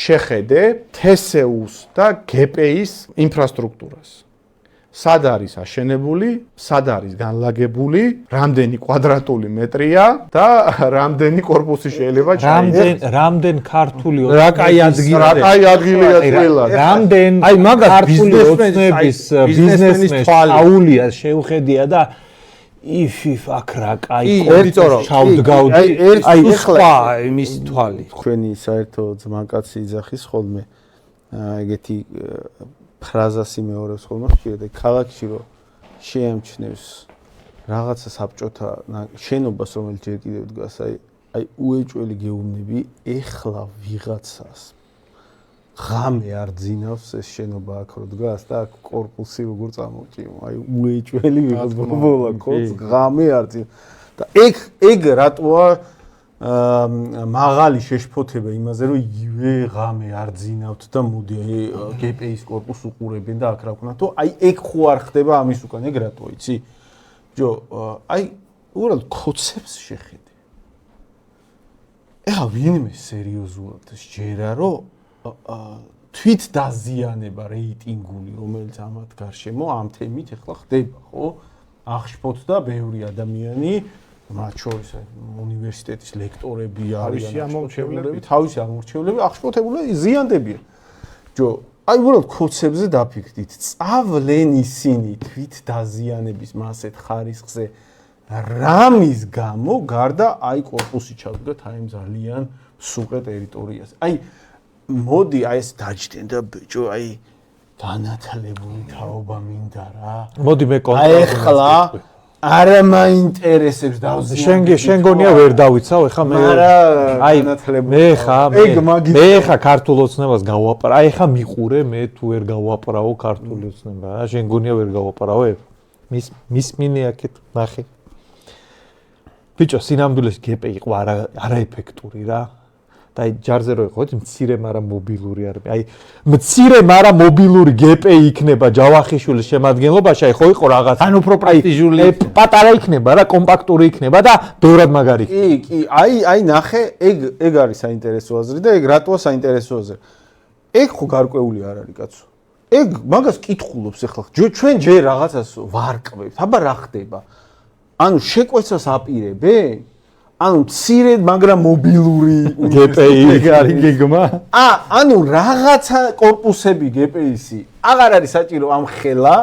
შეხედე TSU-ს და GPI-ის ინფრასტრუქტურას. სად არის აშენებული, სად არის განლაგებული, რამდენი კვადრატული მეტრია და რამდენი корпуსი შეიძლება ჩაიდოს. რამდენ ქართული რა კაი ადგილია ყველა. რამდენ აი მაგას ბიზნესმენების აულია შეუხედია და if აქ რა კაი კორპუსი ჩავდგავდი აი სხვა იმის თვალი. თქვენი საერთო ძმაკაცი იძახის ხოლმე ეგეთი ფრაზას იმეორებს ხოლმე ხშირად ქალაქში რომ შეამჩნევს რაღაცა საბჭოთა შენობას რომელიც ჯერ კიდევ დგას აი უეჭველი გეუბნები ეხლა ვიღაცას ღამე არ ძინავს ეს შენობა აქ რო დგას და აქ корпуსი როგორ წამოჭიმო აი უეჭველი ვიღაც ბოლა კოც ღამე არ ძინავს და ეგ რატოა მაღალი შეშფოთება იმაზე რომ ივე ღამე არ ძინავთ და მოდი GPI-ის корпуს უყურებენ და აქ რა ვქნა თუ აი ეგ ხო არ ხდება ამის უკან ეგ რატო იცი ჯო აი უბრალოდ კოცებს შეხედე ეხა ვინმე სერიოზულად შეერა რომ თვით დაზიანება რეიტინგული რომელიც ამათ გარშემო ამ თემით ეხლა ხდება ხო აღშფოთს და ბევრი ადამიანი მათ შორის უნივერსიტეტის ლექტორები არიან ამორჩევლები თავისი ამორჩევლები აღშფოთებული ზიანდებიან ჯო აი უბრალოდ კოცებზე დაფიქრდით წავლენ ისინი თვით დაზიანების მასეთ ხარისხზე რამის გამო გარდა აი корпуსი ჩავდგათ აი ძალიან სუყე ტერიტორიაზე აი მოდი აი ეს დაჯდენ და ბიჭო აი განათლებული თაობა მინდა რა მოდი მე აი ეხლა არა მაინტერესებს დავზიანე შენ გონია ვერ დავიცავ ეხა მე აი მე ხა ქართულ ოცნებას გავაპარა აი ხა მიყურე მე თუ ვერ გავაპრაო ქართულ ოცნება რა შენ გონია ვერ გავაპრაო მის მინე აქეთ ნახე ბიჭო სინამდვილეს GPI იყო არაეფექტური რა და აი ჯარზე რო იყო მცირე მაგრამ მობილური არის აი მცირე მაგრამ მობილური GPI იქნება ჯავახიშვილის შემადგენლობაში აი ხო იყო რაღაც ან უფრო პრესტიჟული პატარა იქნება რა კომპაქტური იქნება და ბევრად მაგარი კი აი ნახე ეგ არის საინტერესო აზრი და ეგ რატოა საინტერესო აზრი ეგ ხო გარკვეული არ არის კაცო ეგ მაგას კითხულობს ახლა ჩვენ ჯერ რაღაცას ვარკვევთ აბა რა ხდება ანუ შეკვეცას აპირებენ ანუ მცირედ მაგრამ მობილური GPI არის გეგმა ანუ რაღაცა корпуსები GPI-ისი აღარ არის საჭირო ამ ხელა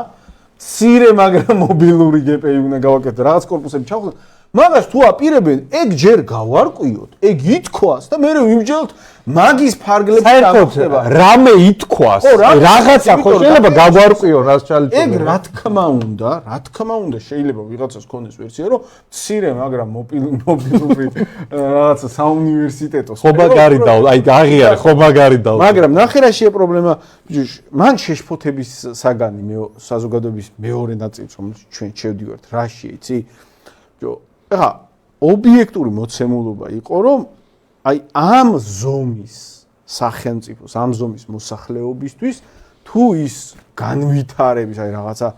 მცირე მაგრამ მობილური GPI უნდა გავაკეთოთ რაღაც корпуსები ჩავხსნათ მაგას თუ აპირებენ ეგ ჯერ გავარკვიოთ ეგ ითქვას და მე ვიმჯელოთ მაგის ფარგლებში გამოხდება რამე ითქვას რაღაცა ხო შეიძლება გავარკვიო რას ჩალიწო ეგ რა თქმა უნდა შეიძლება ვიღაცას ქონდეს ვერსია რომ მცირე მაგრამ მობილური რაღაცა საუნივერსიტეტო ხო მაგარი და აი აღიარე ხო მაგარი და მაგრამ ნახე რა შეა პრობლემა მან შეშფოთების საგანი საზოგადოების მეორე ნაწილს რომელიც ჩვენ შევდივართ რაში იცი ეხა ობიექტური მოცემულობა იყო რომ აი ამ ზომის სახელმწიფოს ამ ზომის მოსახლეობისთვის თუ ის განვითარების აი რაღაცა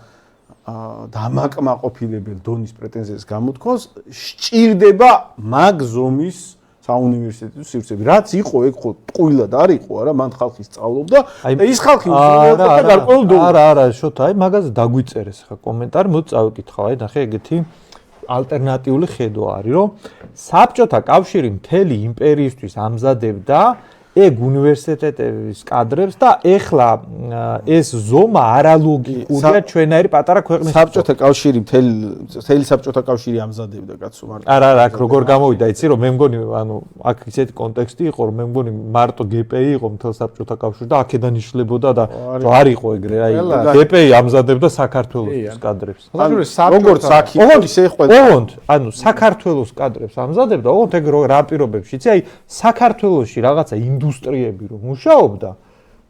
დამაკმაყოფილებელ დონის პრეტენზიას გამოთქვას სჭირდება მაგ ზომის საუნივერსიტეტო სივრცეები რაც იყო ეგ ხო ტყუილად არ იყო არა მან ხალხი სწავლობდა და ის ხალხი უსწავლობდა და გარკვეულ დონეზე არა შოთა აი მაგაზე დაგვიწერეს ხა კომენტარი მოდი წავიკითხავ აი ნახე ეგეთი ალტერნატიული ხედვა არის, რომ საბჭოთა კავშირი მთელი იმპერიისთვის ამზადებდა ეგ უნივერსიტეტების კადრებს და ეხლა ეს ზომა არალოგიკურია ჩვენაირი პატარა ქვეყნის საბჭოთა კავშირი მთელი საბჭოთა კავშირი ამზადებდა კაცო მარტო არა აქ როგორ გამოვიდა იცი რომ მე მგონი ანუ აქ ისეთი კონტექსტი იყო რომ მე მგონი მარტო GPI იყო მთელ საბჭოთა კავშირში და აქედან იშლებოდა და არ იყო ეგრე აი GPI ამზადებდა საქართველოს კადრებს როგორც აქ იყო ისე ყველა ოღონდ ანუ საქართველოს კადრებს ამზადებდა ოღონდ ეგ რა პირობებში იცი აი საქართველოში რაღაცა ინდუსტრიები რომ მუშაობდა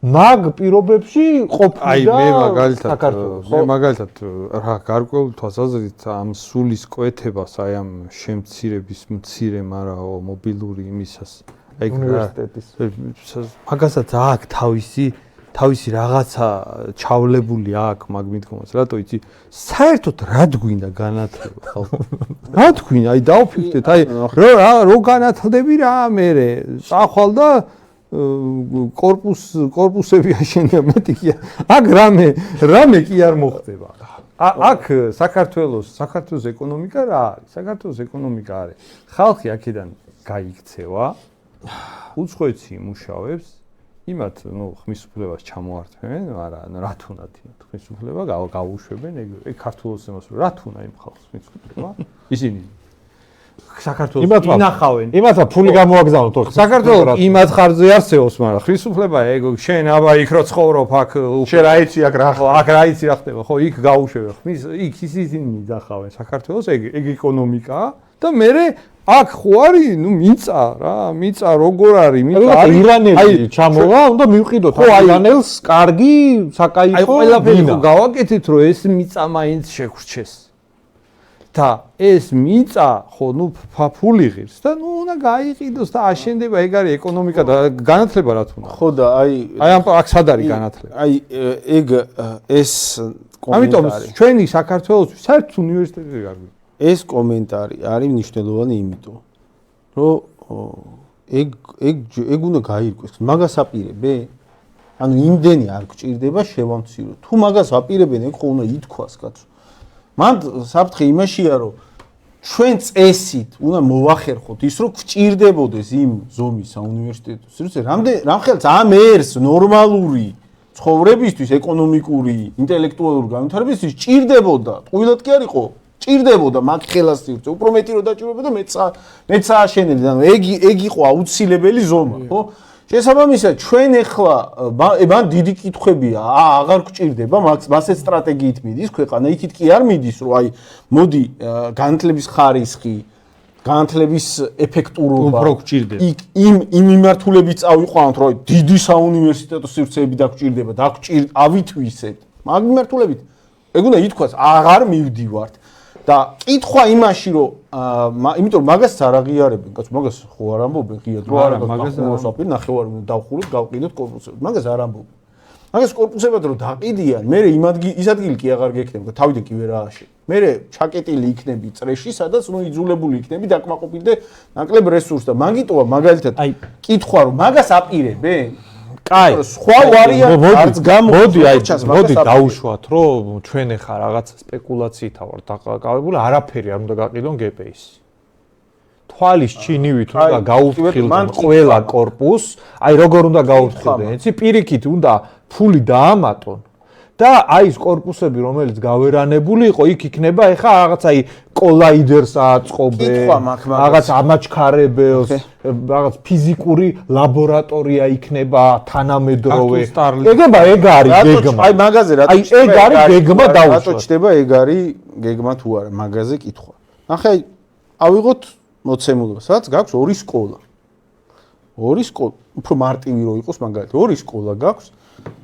მაგ პირობებში ყოფილი მე მაგალითად რა გარკვეულ თვალსაზრისით ამ სულის კვეთებას აი ამ შემცირების მცირე მარაო მობილური იმისას აი უნივერსიტეტის მაგასაც აქ თავისი რაღაცა ჩავლებული აქ მაგ მიდგომას რატო იცი საერთოდ რა გვინდა განათლება ხალხო რა გვინდა აი დავფიქრეთ აი რო განათლდები რა მე წახვალ და კორპუსები აშენია მეტი კი აქ რამე კი არ მოხდება აქ საქართველოს ეკონომიკა რა არის საქართველოს ეკონომიკა არის ხალხი აქედან გაიქცევა უცხოეთში იმუშავებს იმათ ხმის უფლებას ჩამოართმევენ მაგრამ რა თუნდაც ხმის უფლება გაუშვებენ ეგ ქართულოს ემოს რა თუნდა იმ ხალხს ხმის უფლება ისინი საქართველოს ინახავენ იმათმა ფული გამოაგზავნოთ ხო საქართველოს იმათ ხარჯზე არსებობს მაგრამ ხმის უფლება ეგ შენ აბა იქ რო ცხოვრობ აქ შენ რა იცი აქ რა იცი რა ხდება ხო იქ გაუშვებენ ხმის იქ ისინი მიდახავენ საქართველოს ეგ ეკონომიკაა და მე აქ ხო არის ნუ მიწა როგორ არის მიწა არის ირანელი ჩამოვა უნდა მივყიდოთ ირანელს კარგი საკაიფო აი ყველაფერი ხო გავაკეთეთ რომ ეს მიწა მაინც შეგვრჩეს და ეს მიწა ხო ნუ ფაფული ღირს და ნუ უნდა გაიყიდოს და აშენდება ეგ არის ეკონომიკა და განათლება რა თქმა უნდა ხო და აი აქ სად არის განათლება აი ეგ ეს ამიტომ ჩვენი საქართველოს საერთოდ უნივერსიტეტები არ გვიქვს ეს კომენტარი არის მნიშვნელოვანი იმიტომ რომ ეგ უნდა გაირკვეს მაგას აპირებენ ანუ იმდენი არ გჭირდება შევამციროთ თუ მაგას აპირებენ ეგ ხო უნდა ითქვას კაცო მან საფრთხე იმაშია რომ ჩვენ წესით უნდა მოვახერხოთ ის რომ გჭირდებოდეს იმ ზომის საუნივერსიტეტო სივრცე რამ ხელს ამ ერს ნორმალური ცხოვრებისთვის ეკონომიკური ინტელექტუალური განვითარებისთვის ჭირდებოდა ყოველად კი არისო ჭირდებოდა მაგ ხელას სივრცე უფრო მეტი რო დაჭირებოდა მეც ააშენელი ანუ ეგ იყო აუცილებელი ზომა ხო შესაბამისად ჩვენ ახლა მან დიდი კითხვებია აღარ გჭირდება მასეთ სტრატეგიით მიდის ქვეყანა იქით კი არ მიდის რომ აი მოდი განათლების ხარისხი განათლების ეფექტურობა უფრო გჭირდება იმ მიმართულებით წავიყვანოთ რომ დიდი საუნივერსიტეტო სივრცეები დაგჭირდება ავითვისებთ მაგ მიმართულებით ეგ უნდა ითქვას აღარ მივდივართ და კითხვა იმაში რომ იმიტომ მაგას არ აღიარებენ კაცო მაგას ხო არ ამბობენ ღიად რომ არა მაგას მოსაპირ ნახევარი უნდა დავხუროთ გავყიდოთ კორპუსებს მაგას არ ამბობენ მაგას კორპუსებად რომ დაყიდიან მე ის ადგილი კი აღარ გექნება თავიდან კი ვერ ააშენ მე ჩაკეტილი იქნები წრეში სადაც ნუ იძულებული იქნები დაკმაყოფილდე ნაკლებ რესურსს და მაგიტოა მაგალითად კითხვა რომ მაგას აპირებენ კაი სხვა ვარიანტი არც მოდი დაუშვათ რომ ჩვენ ახლა რაღაც სპეკულაციით ვარ დაკავებული არაფერი არ უნდა გაყიდონ გპის თვალის ჩინივით უნდა გაუფრთხილდეთ ყველა კორპუსს აი როგორ უნდა გაუფრთხილდეთ იცი პირიქით უნდა ფული დაამატონ და აი ეს კორპუსები რომელიც გავერანებული იყო იქ იქნება ეხა რაღაც აი კოლაიდერს აწყობენ რაღაც ამაჩქარებელს რაღაც ფიზიკური ლაბორატორია იქნება თანამედროვე ეგება ეგ არის გეგმა აი მაგაზე რა აი ეგ არის გეგმა დაუშვა რატო ჩდება ეგ არის გეგმა თუ არა მაგაზე კითხვა ნახე აი ავიღოთ მოცემულობა სადაც გაქვს ორი სკოლა უფრო მარტივი რო იყოს მაგალითად ორი სკოლა გაქვს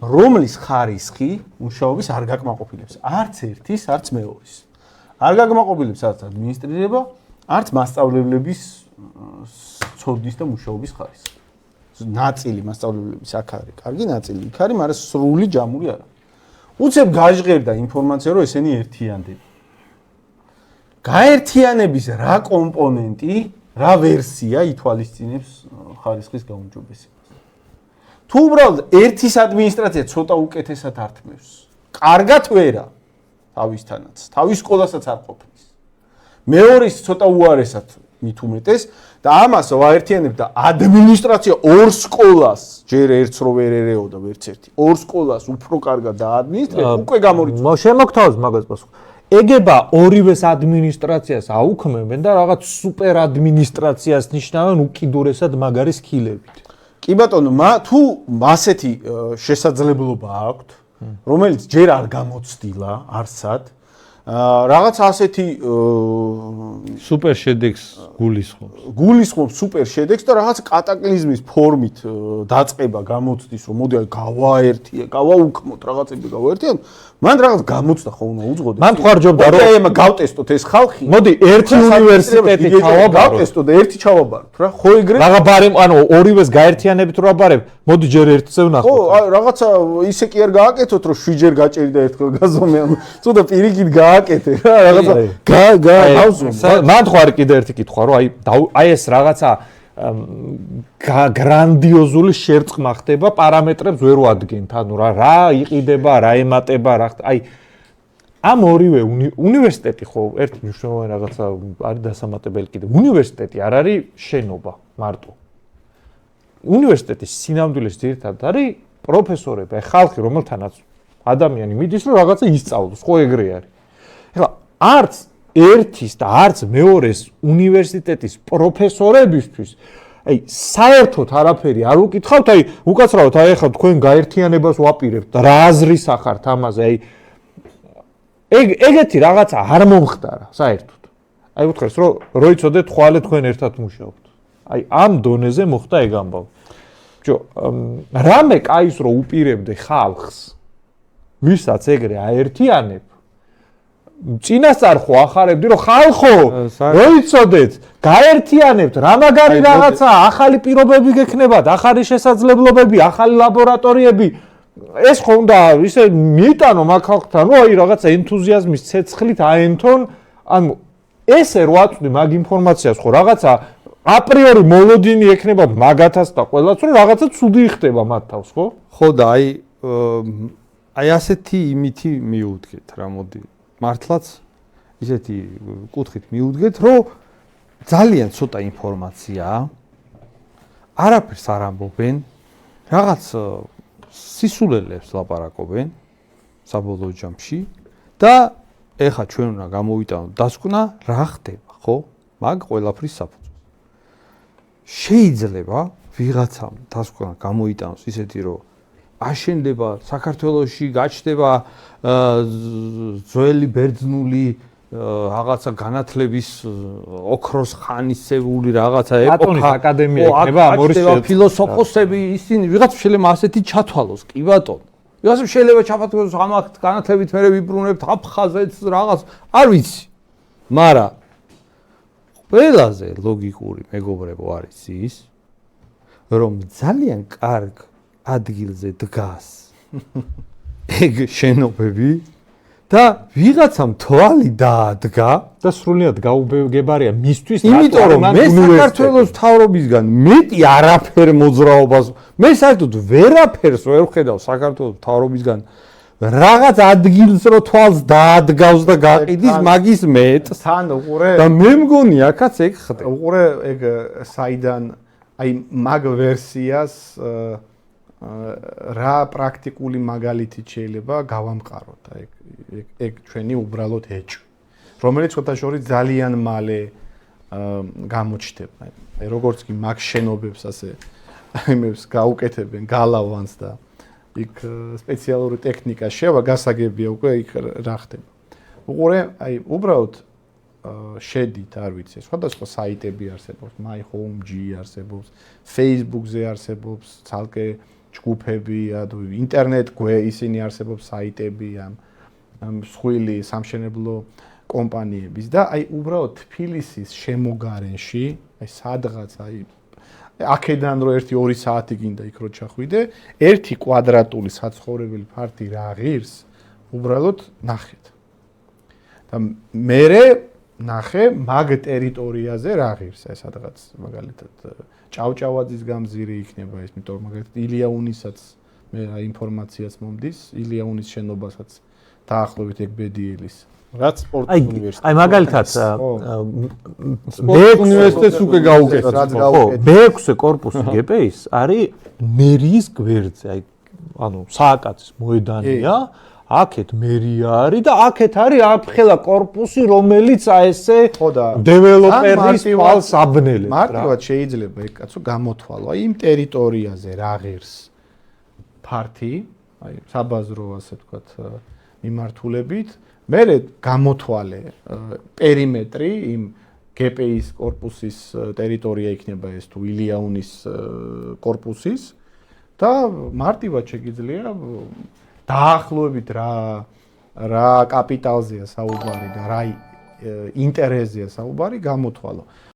რომლის ხარისხი მუშაობის არ გაკმაყოფილებს არც ერთის არც მეორის არ გაკმაყოფილებს არც ადმინისტრირება არც მასწავლებლების ცოდნის და მუშაობის ხარისხი ნაწილი მასწავლებლების აქ არის კარგი ნაწილი იქ არის მაგრამ სრული ჯამური არა უცებ გაჟღერდა ინფორმაცია რომ ესენი ერთიანდება გაერთიანების რა კომპონენტი რა ვერსია ითვალისწინებს ხარისხის გაუმჯობესებას თუ უბრალოდ ერთის ადმინისტრაცია ცოტა უკეთესად ართმევს კარგად ვერა თავისთანაც თავის სკოლასაც არ ყოფნის მეორის ცოტა უარესად მით უმეტეს და ამას ვაერთიანებ და ადმინისტრაცია ორ სკოლას ჯერ ერთს რო ვერ ერეოდა ვერც ერთი ორ სკოლას უფრო კარგად დაადმინისტრებს უკვე გამორიცხავს შემოგთავაზ მაგას პასუხი ეგება ორივეს ადმინისტრაციას აუქმებენ და რაღაც სუპერ ადმინისტრაციას ნიშნავენ უკიდურესად მაგარი სკილებით კი ბატონო, თუ ასეთი შესაძლებლობა აქვთ, რომელიც ჯერ არ გამოცდილა, არსად, რაღაც ასეთი სუპერ შედეგს გულისხმობს სუპერ შედეგს და რაღაც კატაკლიზმის ფორმით დაწყება გამოცდის, რომ მოდი აი გავაუქმოთ რაღაცები გავაერთიანოთ, მან რაღაც გამოცდა ხო უნდა უძღოდეთ. მან ხარჯობდა რომ აი გავტესტოთ ეს ხალხი. მოდი ერთი უნივერსიტეტი ჩავაბაროთ. გავტესტოთ და ერთი ჩავაბაროთ რა. ხო ეგრე? რაღა ბარემ ანუ ორივეს გაერთიანებით რო აბარებ, მოდი ჯერ ერთზე ვნახოთ. ხო, აი რაღაცა ისე კი არ გააკეთოთ რომ შვიჯერ გაჭერდა ერთხელ გაზომე, ანუ ცოტა პირიქით გააკეთე რა რაღაცა მან ხო არის კიდე ერთი კითხვა რომ აი ეს რაღაცა გრანდიოზული შერწყმა ხდება, პარამეტრებს ვერ ვადგენთ. ანუ რა იყიდება, რა ემატება, რა აი ამ ორივე უნივერსიტეტი ხო ერთ მნიშვნელოვანი რაღაცა არის დასამატებელი კიდე. უნივერსიტეტი არ არის შენობა მარტო. უნივერსიტეტის სინამდვილეს ძირითადად არის პროფესორები, ხალხი, რომელთანაც ადამიანი მიდის, რომ რაღაცა ისწავლოს, ხო ეგრე არის. ეხლა არც ერთის და არც მეორეს უნივერსიტეტის პროფესორებისთვის აი საერთოდ არაფერი არ უკითხავთ, აი უკაცრავად აი ახლა თქვენ გაერთიანებას ვაპირებთ და რა აზრის ახართ ამაზე, აი ეგეთი რაღაცა არ მომხდარა საერთოდ. აი უთხრეს რომ როიცოდეთ ხვალე თქვენ ერთად მუშაობთ. აი ამ დონეზე მოხდა ეგ ამბავი. რამე კაის რო უპირებდე ხალხს, ვისაც ეგრე აერთიანებ, წინასწარ ხო ახარებდი რომ ხალხო, როიცოდეთ, გაერთიანებთ, რა მაგარი რაღაცა, ახალი პირობები გექნებათ, ახალი შესაძლებლობები, ახალი ლაბორატორიები, ეს ხო უნდა ისე მიიტანო მაგ ხალხთან, რომ აი რაღაცა ენთუზიაზმის ცეცხლით აენთონ, ანუ ესე რო აწვდი მაგ ინფორმაციას ხო რაღაცა აპრიორი მოლოდინი ექნებათ მაგათაც და ყველაც რომ რაღაცა ცუდი ხდება მათ თავს, ხო? ხო და აი ასეთი იმითი მიუდგეთ რა, მოდი. მართლაც ისეთი კუთხით მიუდგეთ, რომ ძალიან ცოტა ინფორმაციაა. არაფერს არ ამბობენ, რაღაც სისულელებს ლაპარაკობენ საბოლოო ჯამში და ეხა ჩვენ უნდა გამოვიტანოთ დასკვნა რა ხდება, ხო? მაგ ყველაფრის საფუძველი. შეიძლება ვიღაცამ დასკვნა გამოიტანოს ისეთი, რომ აშენდება საქართველოში, გაჩნდება ძველი ბერძნული რაღაცა განათლების ოქროს ხანისეული რაღაცა ეპოქა. პლატონის აკადემია იქნება ამ ორი ფილოსოფოსები ისინი ვიღაც შეიძლება ასეთი ჩათვალოს, კი ბატონო. ვიღაც შეიძლება ჩაფათქოს ამ განათლებით მე ვიბრუნებთ აფხაზეთს რაღაც, არ ვიცი. მაგრამ ყველაზე ლოგიკური მეგობრებო არის ის, რომ ძალიან კარგ ადგილზე დგას ეგ შენობები და ვიღაცამ თვალი დაადგა და სრულიად გაუგებარია მისთვის, იმიტომ რომ მე საქართველოს მთავრობისგან მეტი არაფერ მოძრაობას, მე საერთოდ ვერაფერს ვერ ვხედავ საქართველოს მთავრობისგან რაღაც ადგილს რო თვალს დაადგავს და გაყიდის მაგის მეტს თან უყურე და მე მგონი აქაც ეგ ხდება. უყურე ეგ საიდან აი მაგ ვერსიას რა პრაქტიკული მაგალითი შეიძლება გავამყაროთ. აი ეგ ჩვენი უბრალოდ ეჭვი, რომელიც ხოთაშორის ძალიან მალე გამოჩნდება. აი როგორც კი მაგ შენობებს ასე იმებს გაუკეთებენ, გალავანს და იქ სპეციალური ტექნიკა შევა, გასაგებია უკვე იქ რა ხდება. უყურე, აი უბრალოდ შედით, არ ვიცი, სხვადასხვა საიტები არსებობს, My Home G არსებობს, Facebook-ზე არსებობს, ცალკე ჯგუფები, ინტერნეტ ისინი არსებობს საიტები ამ მსხვილი სამშენებლო კომპანიების და აი უბრალოდ თბილისის შემოგარენში, აი სადღაც აი აქედან რო 1-2 საათი გინდა იქ რო ჩახვიდე, 1 კვადრატული საცხოვრებელი ფართი რა ღირს, უბრალოდ ნახეთ. და მერე ნახე მაგ ტერიტორიაზე რა ღირს, აი სადღაც მაგალითად ჭავჭავაძის გამზირი იქნება ეს, იმიტომ რომ მაგალითად ილიაუნისაც მე რა ინფორმაციაც მომდის, ილიაუნის შენობასაც დაახლოებით ეგ ბედიელის რაც სპორტ უნივერსიტეტი. აი მაგალითად სპორტ უნივერსიტეტს უკვე გაუკეთეთ. B6 კორპუსი GPI-ს არის მერიის გვერდზე, აი ანუ სააკაცის მოედანია, აქეთ მერია არის და აქეთ არის აფხელა კორპუსი, რომელიც აესე დეველოპერის თვალს აბნელებს. მარტივად შეიძლება ეგ კაცო გამოთვალო, აი იმ ტერიტორიაზე რა ღირს ფართი, აი საბაზრო ასე ვთქვათ მიმართულებით, მერე გამოთვალე პერიმეტრი იმ GPI-ის კორპუსის ტერიტორია იქნება ეს თუ ილიაუნის კორპუსის და მარტივად შეგიძლია დაახლოებით რა კაპიტალზეა საუბარი და რა ინტერესზეა საუბარი გამოთვალო.